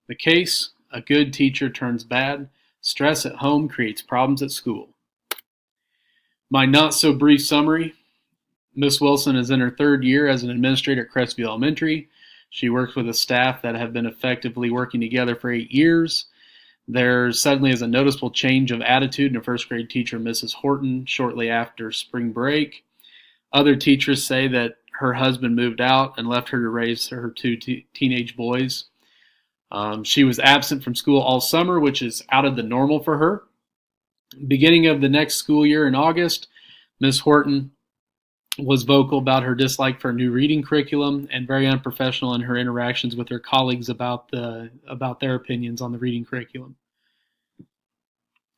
The case: a good teacher turns bad. Stress at home creates problems at school. My not-so-brief summary: Miss Wilson is in her third year as an administrator at Crestview Elementary. She works with a staff that have been effectively working together for 8 years. There suddenly is a noticeable change of attitude in a first grade teacher, Mrs. Horton, shortly after spring break. Other teachers say that her husband moved out and left her to raise her two teenage boys. She was absent from school all summer, which is out of the normal for her. Beginning of the next school year in August, Miss Horton was vocal about her dislike for a new reading curriculum and very unprofessional in her interactions with her colleagues about their opinions on the reading curriculum.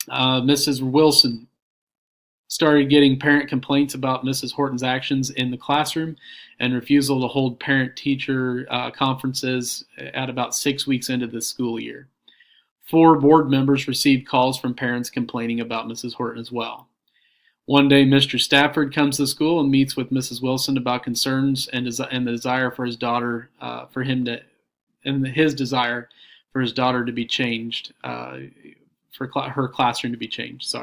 Mrs. Wilson started getting parent complaints about Mrs. Horton's actions in the classroom and refusal to hold parent-teacher conferences at about 6 weeks into the school year. 4 board members received calls from parents complaining about Mrs. Horton as well. One day, Mr. Stafford comes to school and meets with Mrs. Wilson about concerns and the desire for his daughter, his desire for his daughter to be changed, for her classroom to be changed.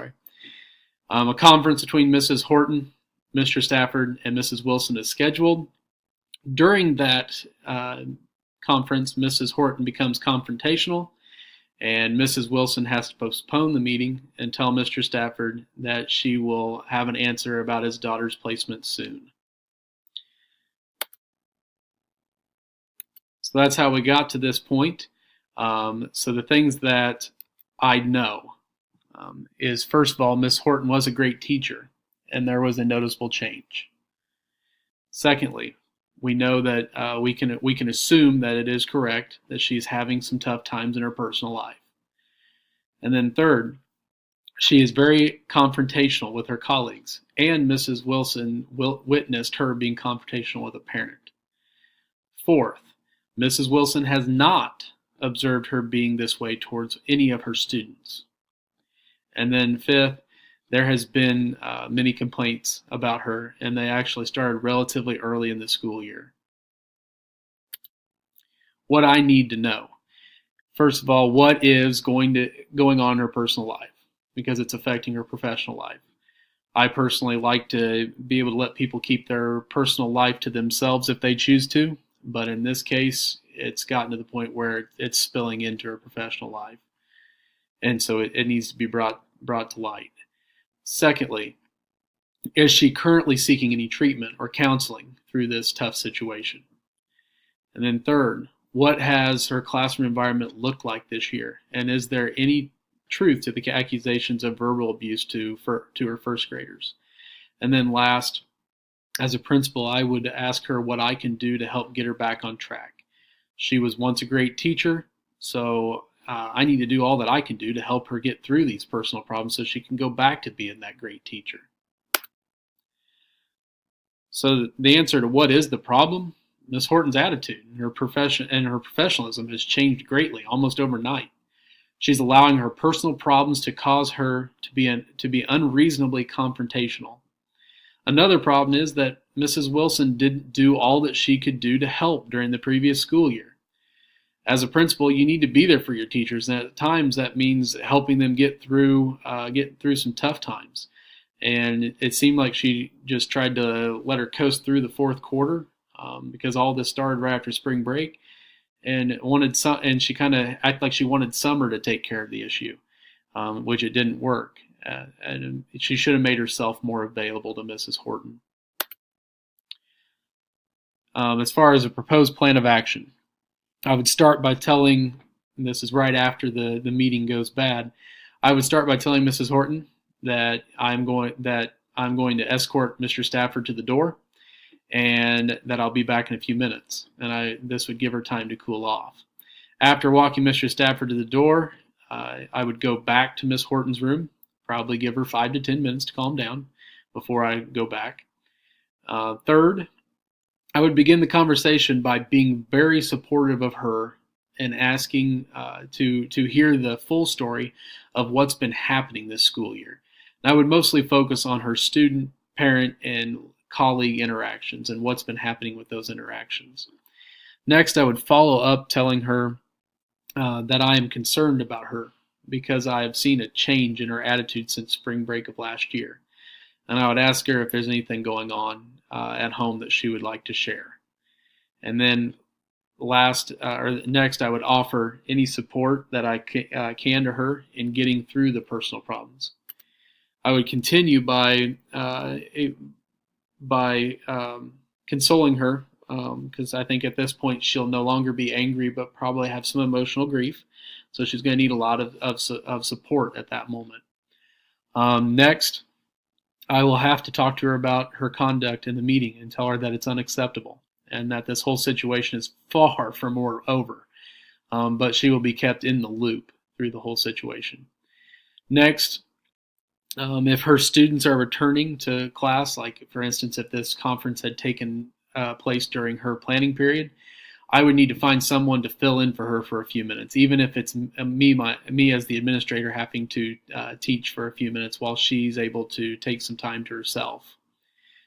A conference between Mrs. Horton, Mr. Stafford, and Mrs. Wilson is scheduled. During that conference, Mrs. Horton becomes confrontational, and Mrs. Wilson has to postpone the meeting and tell Mr. Stafford that she will have an answer about his daughter's placement soon. So that's how we got to this point. So the things that I know is, first of all, Miss Horton was a great teacher, and there was a noticeable change. Secondly, we know that we can assume that it is correct that she's having some tough times in her personal life. And then third, she is very confrontational with her colleagues, and Mrs. Wilson witnessed her being confrontational with a parent. Fourth, Mrs. Wilson has not observed her being this way towards any of her students. And then fifth, there has been many complaints about her, and they actually started relatively early in the school year. What I need to know. First of all, what is going on in her personal life? Because it's affecting her professional life. I personally like to be able to let people keep their personal life to themselves if they choose to, but in this case, it's gotten to the point where it's spilling into her professional life. And so it needs to be brought to light. Secondly, is she currently seeking any treatment or counseling through this tough situation? And then third, what has her classroom environment looked like this year? And is there any truth to the accusations of verbal abuse to her first graders? And then last, as a principal, I would ask her what I can do to help get her back on track. She was once a great teacher, so I need to do all that I can do to help her get through these personal problems so she can go back to being that great teacher. So the answer to what is the problem? Ms. Horton's attitude and her professionalism has changed greatly, almost overnight. She's allowing her personal problems to cause her to be unreasonably confrontational. Another problem is that Mrs. Wilson didn't do all that she could do to help during the previous school year. As a principal, you need to be there for your teachers, and at times that means helping them get through some tough times. And it seemed like she just tried to let her coast through the fourth quarter because all this started right after spring break, and she kind of acted like she wanted summer to take care of the issue, which it didn't work. And she should have made herself more available to Mrs. Horton. As far as a proposed plan of action, I would start by telling, and this is right after the meeting goes bad, I would start by telling Mrs. Horton that I'm going to escort Mr. Stafford to the door, and that I'll be back in a few minutes. And this would give her time to cool off. After walking Mr. Stafford to the door, I would go back to Miss Horton's room, probably give her 5 to 10 minutes to calm down before I go back. Third, I would begin the conversation by being very supportive of her and asking to hear the full story of what's been happening this school year. And I would mostly focus on her student, parent, and colleague interactions and what's been happening with those interactions. Next, I would follow up telling her that I am concerned about her because I have seen a change in her attitude since spring break of last year. And I would ask her if there's anything going on at home that she would like to share. And then next, I would offer any support that I can to her in getting through the personal problems. I would continue by consoling her because I think at this point she'll no longer be angry, but probably have some emotional grief. So she's going to need a lot of support at that moment. Next, I will have to talk to her about her conduct in the meeting and tell her that it's unacceptable and that this whole situation is far from over. But she will be kept in the loop through the whole situation. Next, if her students are returning to class, like for instance, if this conference had taken place during her planning period, I would need to find someone to fill in for her for a few minutes, even if it's me as the administrator having to teach for a few minutes while she's able to take some time to herself.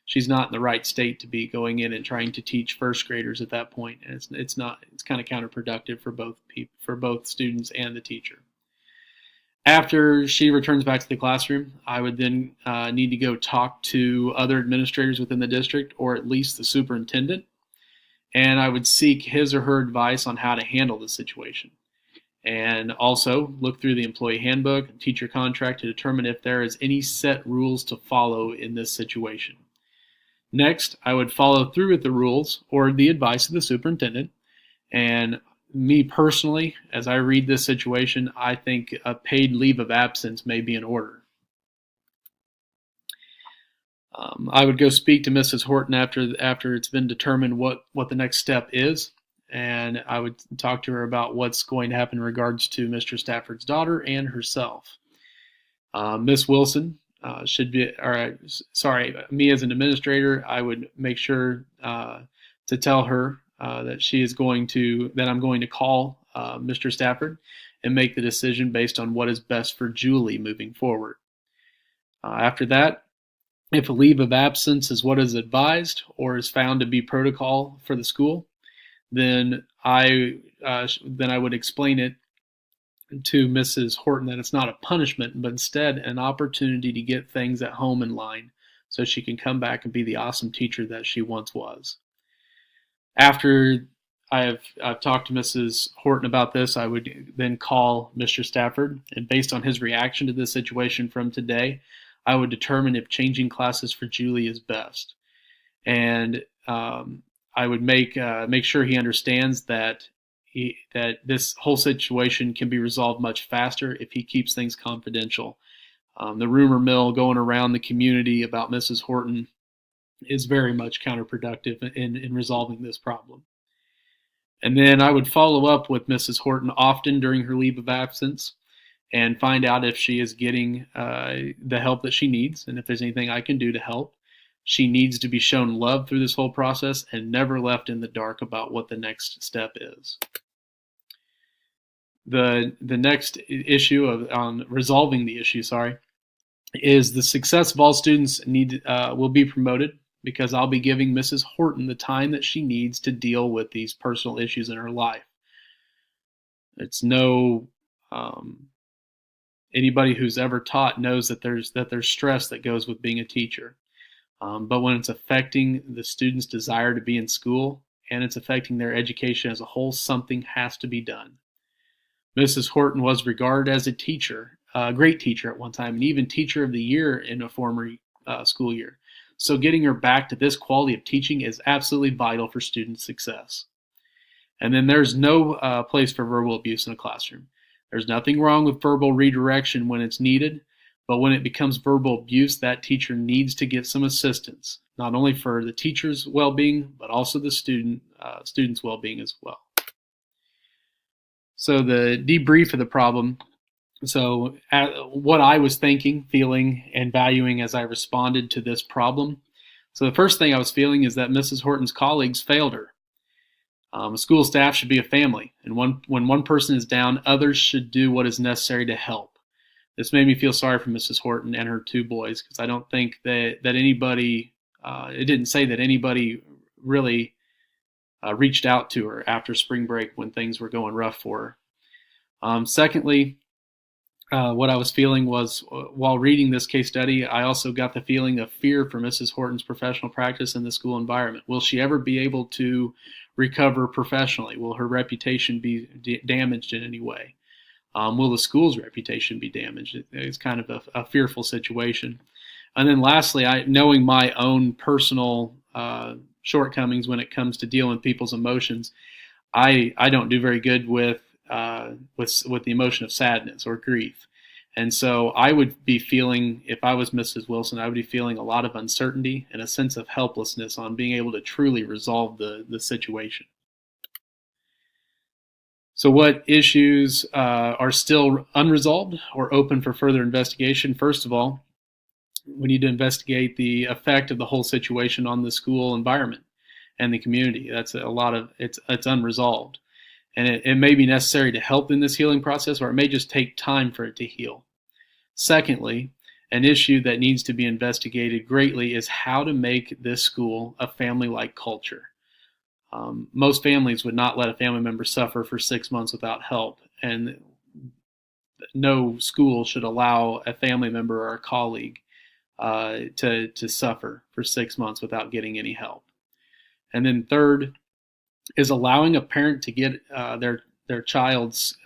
She's not in the right state to be going in and trying to teach first graders at that point, and it's kind of counterproductive for both students and the teacher. After she returns back to the classroom, I would then need to go talk to other administrators within the district, or at least the superintendent, and I would seek his or her advice on how to handle the situation. And also look through the employee handbook and teacher contract to determine if there is any set rules to follow in this situation. Next, I would follow through with the rules or the advice of the superintendent. And me personally, as I read this situation, I think a paid leave of absence may be in order. I would go speak to Mrs. Horton after it's been determined what the next step is, and I would talk to her about what's going to happen in regards to Mr. Stafford's daughter and herself. Miss Wilson should be, me as an administrator, I would make sure to tell her that I'm going to call Mr. Stafford and make the decision based on what is best for Julie moving forward. After that, if a leave of absence is what is advised or is found to be protocol for the school, then I would explain it to Mrs. Horton that it's not a punishment, but instead an opportunity to get things at home in line so she can come back and be the awesome teacher that she once was. After I've talked to Mrs. Horton about this, I would then call Mr. Stafford, and based on his reaction to this situation from today, I would determine if changing classes for Julie is best. And I would make sure he understands that this whole situation can be resolved much faster if he keeps things confidential. The rumor mill going around the community about Mrs. Horton is very much counterproductive in resolving this problem. And then I would follow up with Mrs. Horton often during her leave of absence and find out if she is getting the help that she needs and if there's anything I can do to help. She needs to be shown love through this whole process and never left in the dark about what the next step is. The next issue on resolving the issue, is the success of all students will be promoted because I'll be giving Mrs. Horton the time that she needs to deal with these personal issues in her life. It's anybody who's ever taught knows that there's stress that goes with being a teacher. But when it's affecting the student's desire to be in school and it's affecting their education as a whole, something has to be done. Mrs. Horton was regarded as a great teacher at one time, and even teacher of the year in a former school year. So getting her back to this quality of teaching is absolutely vital for student success. And then there's no place for verbal abuse in a classroom. There's nothing wrong with verbal redirection when it's needed, but when it becomes verbal abuse, that teacher needs to get some assistance, not only for the teacher's well-being, but also the student's well-being as well. So the debrief of the problem. So what I was thinking, feeling, and valuing as I responded to this problem. So the first thing I was feeling is that Mrs. Horton's colleagues failed her. School staff should be a family, and when one person is down, others should do what is necessary to help. This made me feel sorry for Mrs. Horton and her two boys because I don't think that anybody, it didn't say that anybody really reached out to her after spring break when things were going rough for her. Secondly, what I was feeling was, while reading this case study, I also got the feeling of fear for Mrs. Horton's professional practice in the school environment. Will she ever be able to recover professionally? Will her reputation be damaged in any way? Will the school's reputation be damaged? It's kind of a fearful situation. And then lastly, knowing my own personal shortcomings when it comes to dealing with people's emotions, I don't do very good with the emotion of sadness or grief. And so I would be feeling, if I was Mrs. Wilson, I would be feeling a lot of uncertainty and a sense of helplessness on being able to truly resolve the situation. So, what issues are still unresolved or open for further investigation? First of all, we need to investigate the effect of the whole situation on the school environment and the community. That's a lot of it's unresolved, and it may be necessary to help in this healing process, or it may just take time for it to heal. Secondly, an issue that needs to be investigated greatly is how to make this school a family-like culture. Most families would not let a family member suffer for 6 months without help, and no school should allow a family member or a colleague to suffer for 6 months without getting any help. And then third is allowing a parent to get their child's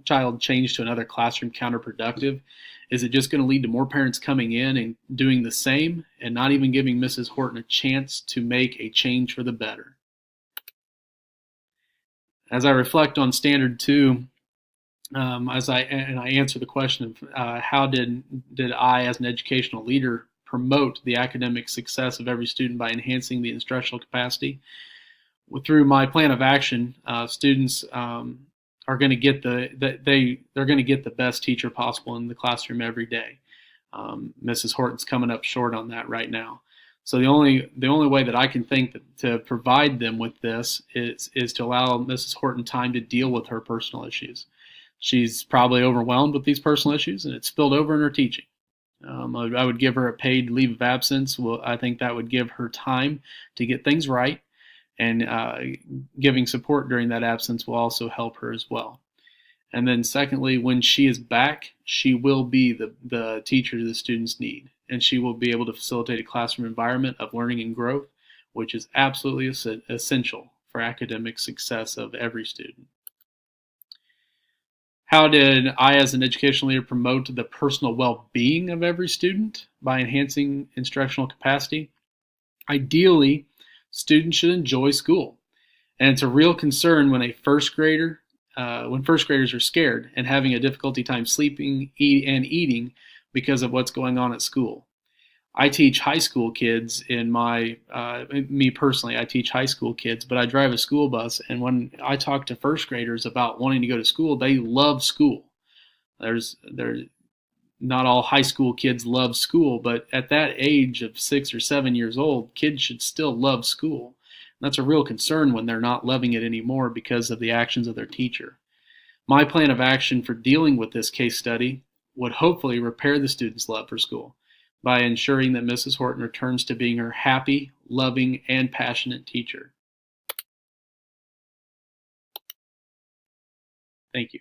child changed to another classroom counterproductive. Is it just going to lead to more parents coming in and doing the same and not even giving Mrs. Horton a chance to make a change for the better? As I reflect on Standard 2, as I answer the question of how did I, as an educational leader, promote the academic success of every student by enhancing the instructional capacity? Through my plan of action, students are going to get they're going to get the best teacher possible in the classroom every day. Mrs. Horton's coming up short on that right now. So the only way that I can think to provide them with this is to allow Mrs. Horton time to deal with her personal issues. She's probably overwhelmed with these personal issues, and it's spilled over in her teaching. I would give her a paid leave of absence. Well, I think that would give her time to get things right, and giving support during that absence will also help her as well. And then secondly, when she is back, she will be the teacher the students need, and she will be able to facilitate a classroom environment of learning and growth, which is absolutely essential for academic success of every student. How did I, as an educational leader, promote the personal well-being of every student by enhancing instructional capacity? Ideally, students should enjoy school, and it's a real concern when first graders are scared and having a difficulty time sleeping and eating because of what's going on at school. I teach high school kids me personally, I teach high school kids, but I drive a school bus, and when I talk to first graders about wanting to go to school, they love school. There's not all high school kids love school, but at that age of 6 or 7 years old, kids should still love school. And that's a real concern when they're not loving it anymore because of the actions of their teacher. My plan of action for dealing with this case study would hopefully repair the students' love for school by ensuring that Mrs. Horton returns to being her happy, loving, and passionate teacher. Thank you.